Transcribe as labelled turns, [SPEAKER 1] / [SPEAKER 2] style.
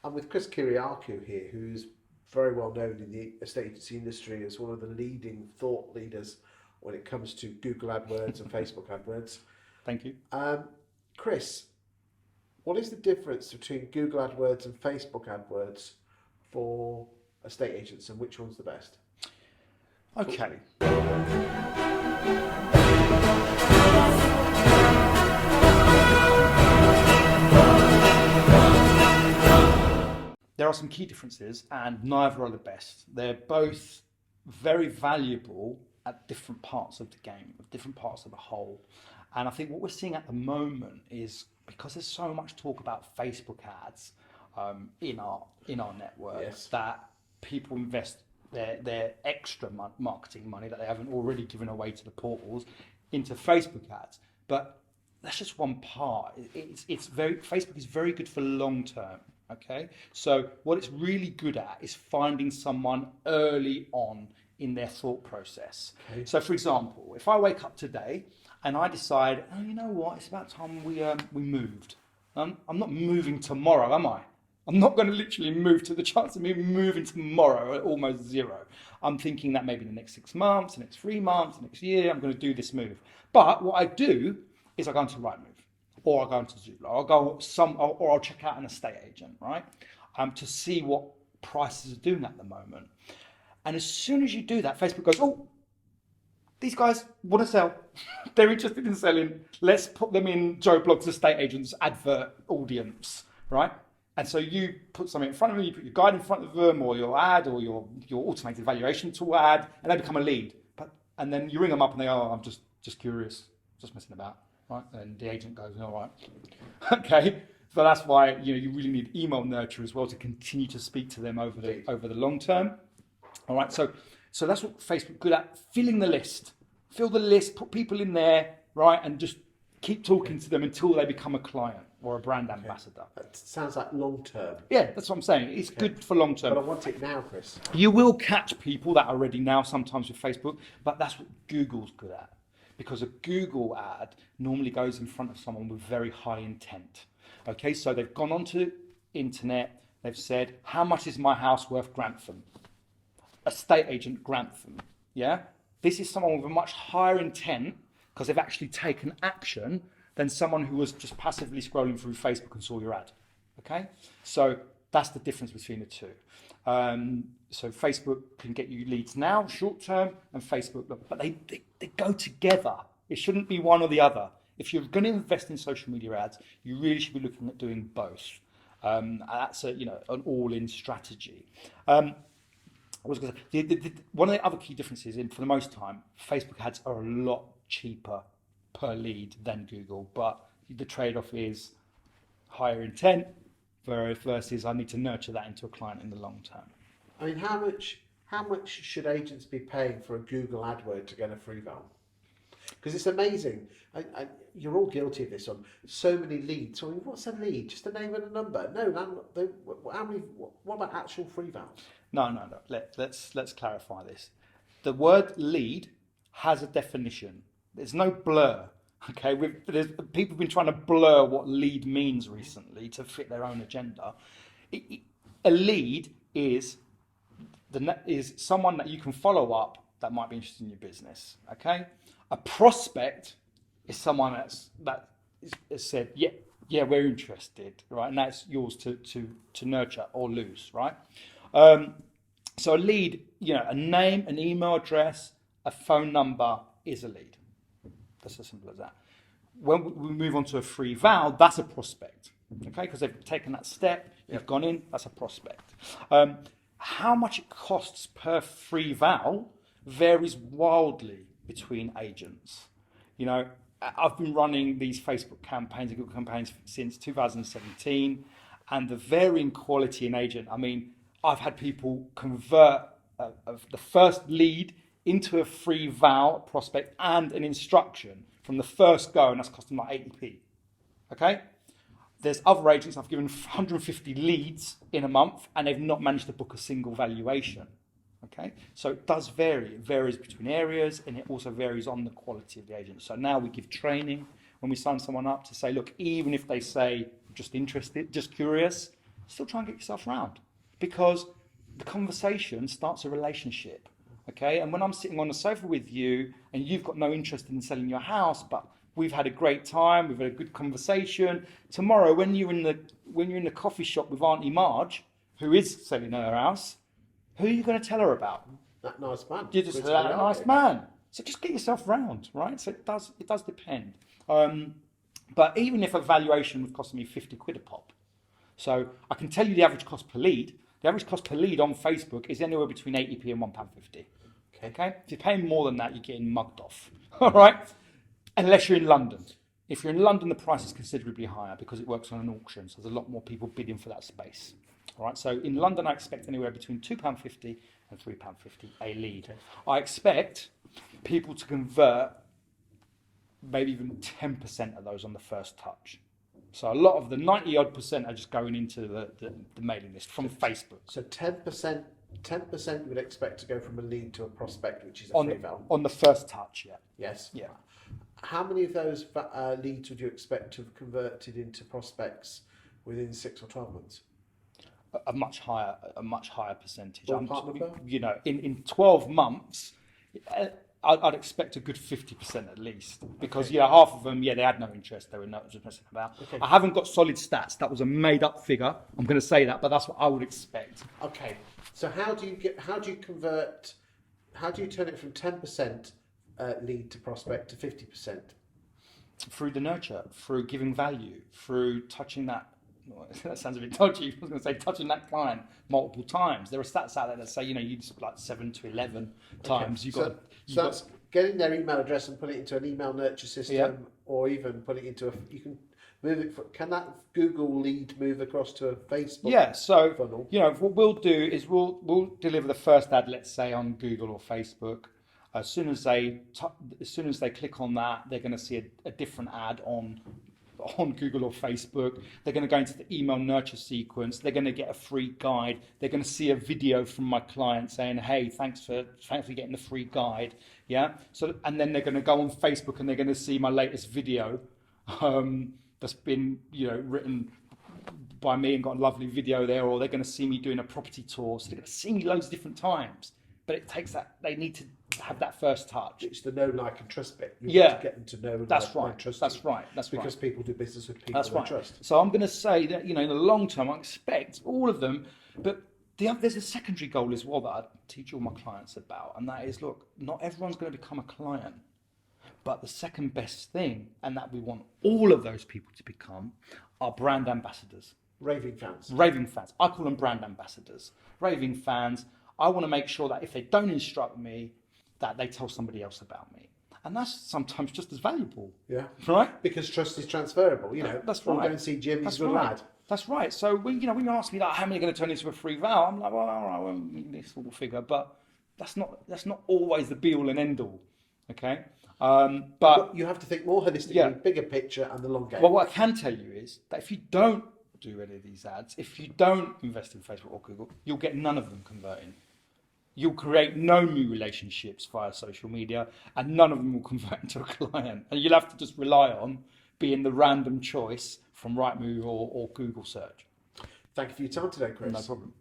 [SPEAKER 1] I'm with Chris Kiriakou here, who's very well known in the estate agency industry as one of the leading thought leaders when it comes to Google AdWords and Facebook AdWords.
[SPEAKER 2] Thank you.
[SPEAKER 1] Chris, what is the difference between Google AdWords and Facebook AdWords for estate agents, and which one's the best?
[SPEAKER 2] Okay. There are some key differences, and neither are the best. They're both very valuable at different parts of the game, at different parts of the whole. And I think what we're seeing at the moment is, because there's so much talk about Facebook ads in our network,
[SPEAKER 1] Yes.
[SPEAKER 2] that people invest their extra marketing money that they haven't already given away to the portals into Facebook ads. But that's just one part. Facebook is very good for long term. Okay, so what it's really good at is finding someone early on in their thought process.
[SPEAKER 1] Okay.
[SPEAKER 2] So, for example, if I wake up today and I decide, oh, you know what, it's about time we moved. I'm not moving tomorrow, am I? I'm not going to literally move. To the chance of me moving tomorrow at almost zero. I'm thinking that maybe in the next 6 months, the next 3 months, the next year, I'm going to do this move. But what I do is I go into Rightmove, or I'll go into Zoopla, or I'll check out an estate agent, right? To see what prices are doing at the moment. And as soon as you do that, Facebook goes, oh, these guys want to sell. They're interested in selling. Let's put them in Joe Blogg's estate agent's advert audience, right? And so you put something in front of them, you put your guide in front of them, or your ad, or your automated valuation tool ad, and they become a lead. And then you ring them up and they go, oh, I'm just curious, just messing about. Right? And the agent goes, all right, okay. So that's why you really need email nurture as well to continue to speak to them over the long term. All right, so that's what Facebook's good at: filling the list, fill the list, put people in there, right, and just keep talking to them until they become a client or a brand ambassador.
[SPEAKER 1] That sounds like long term.
[SPEAKER 2] Yeah, that's what I'm saying. It's good for long term.
[SPEAKER 1] But I want it now, Chris.
[SPEAKER 2] You will catch people that are ready now sometimes with Facebook, but that's what Google's good at. Because a Google ad normally goes in front of someone with very high intent. Okay, so they've gone onto internet, they've said, how much is my house worth, Grantham? Estate agent Grantham, yeah? This is someone with a much higher intent because they've actually taken action than someone who was just passively scrolling through Facebook and saw your ad, okay? So that's the difference between the two. So Facebook can get you leads now, short term, and Facebook, but they go together. It shouldn't be one or the other. If you're going to invest in social media ads, you really should be looking at doing both. That's an all-in strategy. I was going to say, one of the other key differences, for the most time, Facebook ads are a lot cheaper per lead than Google, but the trade-off is higher intent versus I need to nurture that into a client in the long term.
[SPEAKER 1] I mean, how much should agents be paying for a Google AdWord to get a free val? Because it's amazing. You're all guilty of this on so many leads. I mean, what's a lead? Just a name and a number? No. How many? What about actual free vals?
[SPEAKER 2] No. Let's clarify this. The word lead has a definition. There's no blur. Okay, people have been trying to blur what lead means recently to fit their own agenda. A lead is someone that you can follow up that might be interested in your business. Okay, a prospect is someone that has said, yeah, we're interested, right, and that's yours to nurture or lose, right? So a lead, a name, an email address, a phone number is a lead. That's as simple as that. When we move on to a free val, that's a prospect, okay? Because they've taken that step, you've gone in, that's a prospect. How much it costs per free val varies wildly between agents. I've been running these Facebook campaigns and Google campaigns since 2017, and the varying quality in agent. I mean, I've had people convert the first lead into a free val prospect and an instruction from the first go, and that's costing like 80p. Okay? There's other agents I've given 150 leads in a month and they've not managed to book a single valuation. Okay? So it does vary. It varies between areas and it also varies on the quality of the agent. So now we give training when we sign someone up to say, look, even if they say just interested, just curious, still try and get yourself round, because the conversation starts a relationship. Okay, and when I'm sitting on the sofa with you and you've got no interest in selling your house, but we've had a great time, we've had a good conversation. Tomorrow, when you're in the coffee shop with Auntie Marge, who is selling her house, who are you going to tell her about?
[SPEAKER 1] That nice man.
[SPEAKER 2] You just that nice man. So just get yourself round, right? So it does depend. But even if a valuation would cost me 50 quid a pop, so I can tell you the average cost per lead. The average cost per lead on Facebook is anywhere between 80p and £1.50. Okay? If you're paying more than that, you're getting mugged off. All right? Unless you're in London. If you're in London, the price is considerably higher because it works on an auction. So there's a lot more people bidding for that space. All right? So in London, I expect anywhere between £2.50 and £3.50 a lead. Okay. I expect people to convert maybe even 10% of those on the first touch. So a lot of the 90-odd% are just going into the mailing list from Facebook.
[SPEAKER 1] So 10% you would expect to go from a lead to a prospect, which is a free val.
[SPEAKER 2] On the first touch, yeah.
[SPEAKER 1] Yes.
[SPEAKER 2] Yeah.
[SPEAKER 1] How many of those leads would you expect to have converted into prospects within 6 or 12 months?
[SPEAKER 2] A much higher percentage. In 12 months, I'd expect a good 50% at least, because half of them, they had no interest. They were not interested about. Okay. I haven't got solid stats. That was a made-up figure. I'm going to say that, but that's what I would expect.
[SPEAKER 1] Okay. So how do you turn it from 10% lead to prospect to 50%?
[SPEAKER 2] Through the nurture, through giving value, through touching that. That sounds a bit dodgy. I was going to say touching that client multiple times. There are stats out there that say you just like 7 to 11 times.
[SPEAKER 1] So that's getting their email address and put it into an email nurture system, or even put it into you can move it. Can that Google lead move across to a Facebook?
[SPEAKER 2] So
[SPEAKER 1] funnel?
[SPEAKER 2] What we'll do is we'll deliver the first ad, let's say on Google or Facebook. As soon as they click on that, they're going to see a different ad on Google or Facebook. They're going to go into the email nurture sequence. They're going to get a free guide. They're going to see a video from my client saying, "Hey, thanks for getting the free guide." Yeah. So and then they're going to go on Facebook and they're going to see my latest video that's been written by me and got a lovely video there. Or they're going to see me doing a property tour. So they're going to see me loads of different times. But it takes that. They need to have that first touch.
[SPEAKER 1] It's the know, like, and trust bit. You want to get them to know,
[SPEAKER 2] that's
[SPEAKER 1] like,
[SPEAKER 2] right.
[SPEAKER 1] and trust.
[SPEAKER 2] That's
[SPEAKER 1] you.
[SPEAKER 2] right. That's
[SPEAKER 1] because people do business with people they trust.
[SPEAKER 2] So I'm going to say that in the long term, I expect all of them. But there's a secondary goal as well that I teach all my clients about, and that is, look, not everyone's going to become a client, but the second best thing, and that we want all of those people to become, are brand ambassadors.
[SPEAKER 1] Raving fans.
[SPEAKER 2] I call them brand ambassadors. Raving fans. I want to make sure that if they don't instruct me, that they tell somebody else about me. And that's sometimes just as valuable. Yeah. Right?
[SPEAKER 1] Because trust is transferable,
[SPEAKER 2] That's right.
[SPEAKER 1] Go and see Jim, he's a good lad.
[SPEAKER 2] That's right. So when you ask me that, how many are going to turn into a free val? I'm like, well, all right, this will figure, but that's not always the be all and end all. Okay. But
[SPEAKER 1] you have to think more holistically, bigger picture, and the long game.
[SPEAKER 2] Well, what I can tell you is that if you don't do any of these ads, if you don't invest in Facebook or Google, you'll get none of them converting. You'll create no new relationships via social media, and none of them will convert into a client. And you'll have to just rely on being the random choice from Rightmove or Google search.
[SPEAKER 1] Thank you for your time today, Chris.
[SPEAKER 2] No problem.